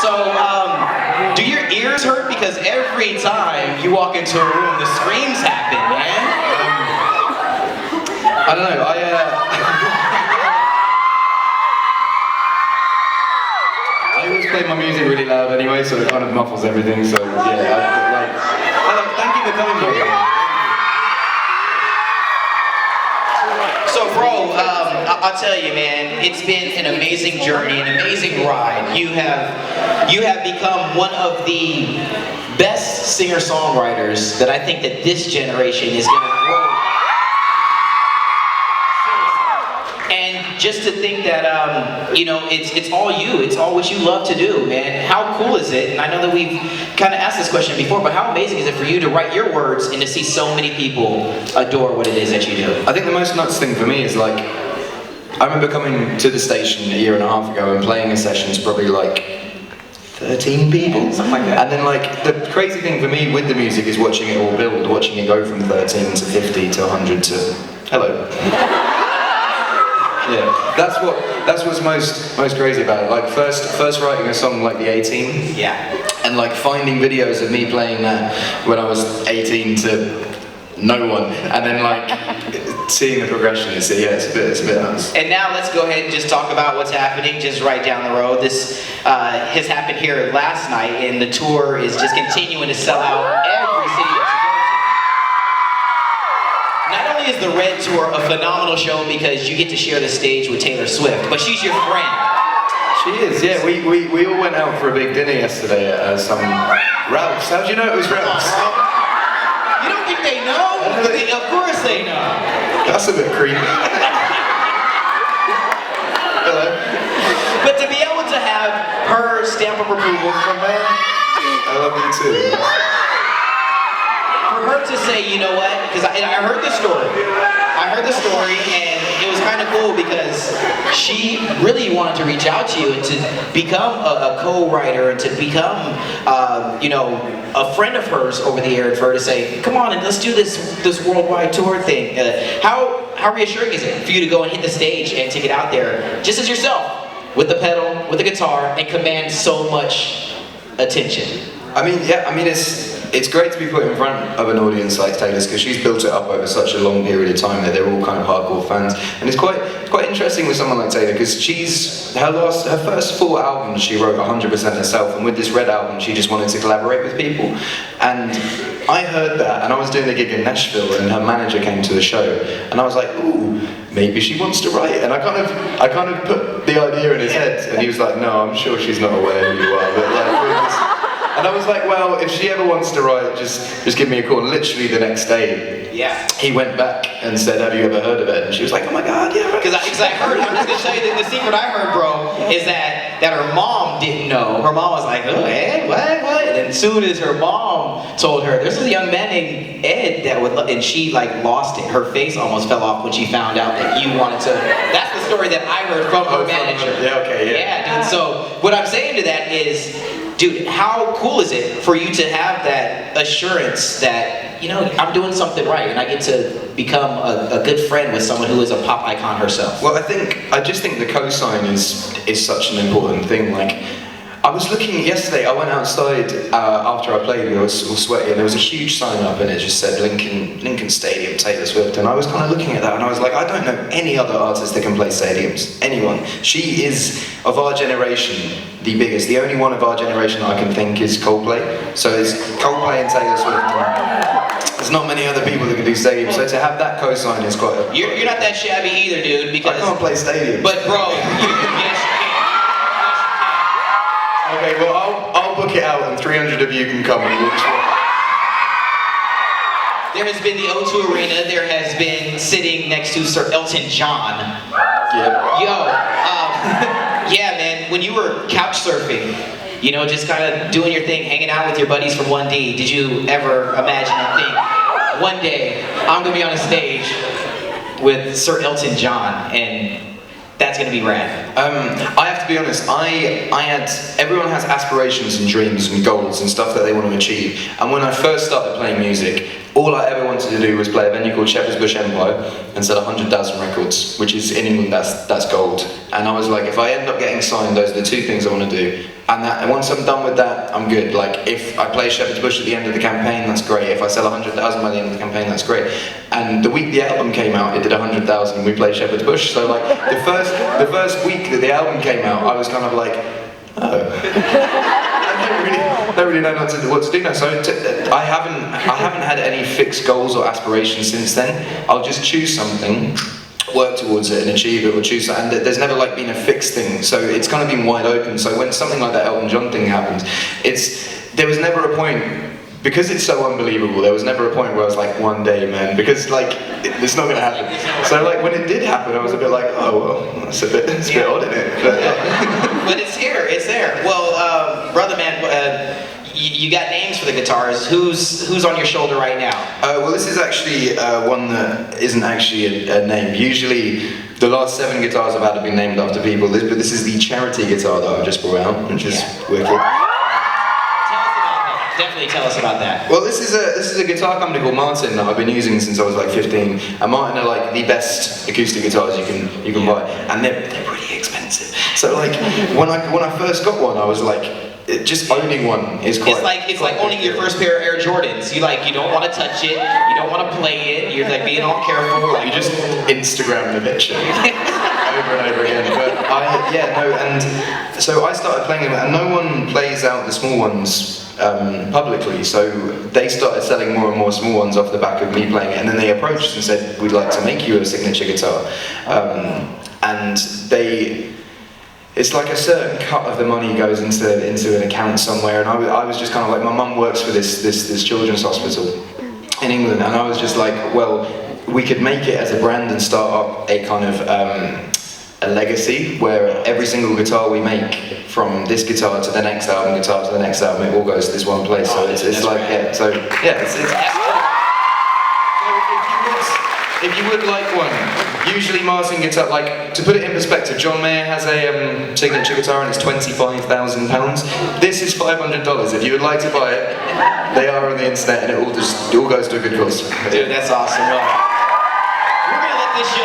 So, do your ears hurt? Because every time you walk into a room, the screams happen, man. I don't know, I always play my music really loud anyway, so it kind of muffles everything, so yeah, thank you for coming, bro. So, bro, I'll tell you, man, it's been an amazing journey, an amazing ride. You have become one of the best singer-songwriters that I think that this generation is going to grow. And just to think that, you know, it's all you. It's all what you love to do, man. How cool is it? And I know that we've kind of asked this question before, but how amazing is it for you to write your words and to see so many people adore what it is that you do? I think the most nuts thing for me is like, I remember coming to the station a year and a half ago and playing a session to probably like 13 people, something like that. And then like, the crazy thing for me with the music is watching it all build, watching it go from 13 to 50 to 100 to, hello. Yeah, that's what's most crazy about it. Like first writing a song like the 18. Yeah. And like finding videos of me playing that when I was 18 to no one, and then like seeing the progression. It's a bit nuts. And now let's go ahead and just talk about what's happening just right down the road. This has happened here last night, and the tour is just continuing to sell out every city that you go to. Not only is the Red Tour a phenomenal show because you get to share the stage with Taylor Swift, but she's your friend. She is, yeah. We all went out for a big dinner yesterday at some Ralph's. How'd you know it was Ralph's? You don't think they know? Of course they know. That's a bit creepy. Hello. But to be able to have her stamp of approval from her, I love you too. For her to say, you know what, because I heard the story. I heard the story, and it was kind of cool because she really wanted to reach out to you and to become a co-writer and to become, you know, a friend of hers over the air, and for her to say, come on and let's do this worldwide tour thing. How reassuring is it for you to go and hit the stage and to get out there just as yourself with the pedal, with the guitar, and command so much attention? I mean, yeah, I mean it's great to be put in front of an audience like Taylor's because she's built it up over such a long period of time that they're all kind of hardcore fans, and it's quite interesting with someone like Taylor because her first full album she wrote 100% herself, and with this Red album she just wanted to collaborate with people, and I heard that, and I was doing the gig in Nashville, and her manager came to the show, and I was like, ooh, maybe she wants to write, and I kind of put the idea in his head, and he was like, no, I'm sure she's not aware who you are, but like. And I was like, well, if she ever wants to write, just give me a call. And literally the next day, he went back and said, have you ever heard of it? And she was like, oh my God, yeah. Because I heard, I'm just going to tell you that the secret I heard, bro, is that her mom didn't know. Her mom was like, oh, Ed, what? And then as soon as her mom told her, there's a young man named Ed that would, and she like lost it. Her face almost fell off when she found out that you wanted to. That's the story that I heard from her manager. Yeah, okay, yeah. Yeah, dude. So what I'm saying to that is, dude, how cool is it for you to have that assurance that, you know, I'm doing something right and I get to become a good friend with someone who is a pop icon herself? Well, I just think the cosign is such an important thing. Like, I was looking yesterday, I went outside after I played and I was all sweaty, and there was a huge sign up and it just said Lincoln Stadium, Taylor Swift, and I was kind of looking at that and I was like, I don't know any other artist that can play stadiums. Anyone. She is, of our generation, the biggest. The only one of our generation I can think is Coldplay. So it's Coldplay and Taylor Swift. There's not many other people that can do stadiums, so to have that cosign is quite a... You're not that shabby either, dude, because... I can't play stadiums. But bro, yes. Okay, well, I'll book it out and 300 of you can come and watch it. There has been the O2 Arena, there has been sitting next to Sir Elton John. Yeah. Yeah, man, when you were couch surfing, you know, just kind of doing your thing, hanging out with your buddies from 1D, did you ever imagine and think, one day, I'm gonna be on a stage with Sir Elton John, and that's gonna be rad? I have to be honest, everyone has aspirations and dreams and goals and stuff that they want to achieve. And when I first started playing music, all I ever wanted to do was play a venue called Shepherd's Bush Empire and sell 100,000 records, which is in England, that's gold. And I was like, if I end up getting signed, those are the two things I want to do. And once I'm done with that, I'm good. Like, if I play Shepherd's Bush at the end of the campaign, that's great. If I sell 100,000 by the end of the campaign, that's great. And the week the album came out, it did 100,000 and we played Shepherd's Bush. So like, the first week that the album came out, I was kind of like, oh. I don't really know what to do now. So I haven't had any fixed goals or aspirations since then. I'll just choose something, work towards it and achieve it, or choose that. And there's never like been a fixed thing. So it's kind of been wide open. So when something like that Elton John thing happened, there was never a point, because it's so unbelievable, there was never a point where I was like, one day, man, because like, it's not gonna happen. So like, when it did happen, I was a bit like, oh, well, it's a bit odd, isn't it? But, yeah. But it's there. Well, brother man, you got names for the guitars. Who's on your shoulder right now? Well, this is actually one that isn't actually a name. Usually, the last 7 guitars I've had have been named after people, but this is the charity guitar that I've just brought out, which is wicked. Definitely tell us about that. Well, this is a guitar company called Martin that I've been using since I was like 15. And Martin are like the best acoustic guitars you can buy, and they're pretty expensive. So like when I first got one, I was like, just owning one is quite. It's like owning your first pair of Air Jordans. You don't want to touch it, you don't want to play it. You're like being all careful. Like, you just Instagram the picture over and over again. But and so I started playing them, and no one plays out the small ones publicly, so they started selling more and more small ones off the back of me playing it, and then they approached and said, we'd like to make you a signature guitar. And it's like a certain cut of the money goes into an account somewhere, and I was just kind of like, my mum works for this children's hospital in England, and I was just like, well, we could make it as a brand and start up a kind of a legacy where every single guitar we make, from this guitar to the next album, guitar to the next album, it all goes to this one place. So it's like, yeah, so yeah, it's if you would like one, usually Martin guitar, like, to put it in perspective, John Mayer has a signature guitar and it's £25,000. This is $500. If you would like to buy it, they are on the internet, and it all goes to a good cause. Dude, that's awesome. Well, we're gonna let this show